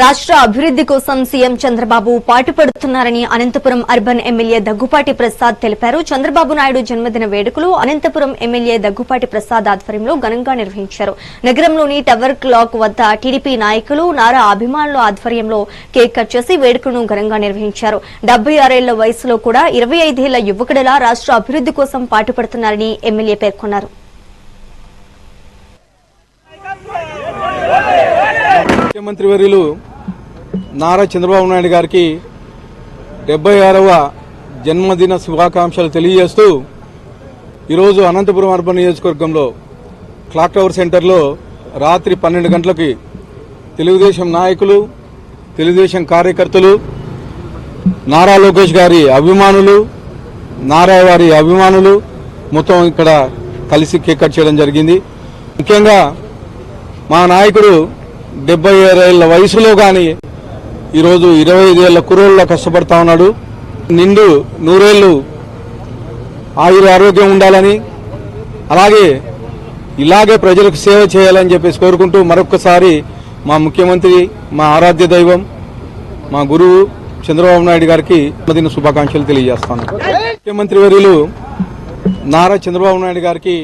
రాష్ట్ర అభివృద్ధి కోసం సీఎం చంద్రబాబు పాటుపడుతున్నారని అనంతపురం అర్బన్ ఎమ్మెల్యే దగ్గుపాటి ప్రసాద్ తెలిపారు. చంద్రబాబు నాయుడు జన్మదిన వేడుకలు అనంతపురం ఎమ్మెల్యే దగ్గుపాటి ప్రసాద్ ఆధ్వర్యంలో ఘనంగా నిర్వహించారు. నగరంలోని టవర్ క్లాక్ వద్ద టీడీపీ నాయకులు నారా అభిమానుల ఆధ్వర్యంలో కేక్ కట్ చేసి వేడుకలను ఘనంగా నిర్వహించారు. 76 ఏళ్ల వయసులో కూడా 25 ఏళ్ల యువకుడిలా రాష్ట్ర అభివృద్ధి కోసం పాటుపడుతున్నారని ఎమ్మెల్యే పేర్కొన్నారు. ముఖ్యమంత్రి వర్యులు నారా చంద్రబాబు నాయుడు గారికి 76వ జన్మదిన శుభాకాంక్షలు తెలియజేస్తూ ఈరోజు అనంతపురం అర్బన్ నియోజకవర్గంలో క్లాక్ టవర్ సెంటర్లో రాత్రి 12 గంటలకి తెలుగుదేశం నాయకులు, తెలుగుదేశం కార్యకర్తలు, నారా లోకేష్ గారి అభిమానులు, నారా వారి అభిమానులు మొత్తం ఇక్కడ కలిసి కేక్ కట్ చేయడం జరిగింది. ముఖ్యంగా మా నాయకుడు 76 ఏళ్ల వయసులో కానీ ఈరోజు 25 ఏళ్ల కుర్రోళ్ళలో కష్టపడతా ఉన్నాడు. నిండు 100 ఏళ్లు ఆరోగ్యం ఉండాలని, అలాగే ఇలాగే ప్రజలకు సేవ చేయాలని చెప్పేసి కోరుకుంటూ మరొక్కసారి మా ముఖ్యమంత్రి, మా ఆరాధ్య దైవం, మా గురువు చంద్రబాబు నాయుడు గారికి జన్మదిన శుభాకాంక్షలు తెలియజేస్తాను. ముఖ్యమంత్రి వర్యులు నారా చంద్రబాబు నాయుడు గారికి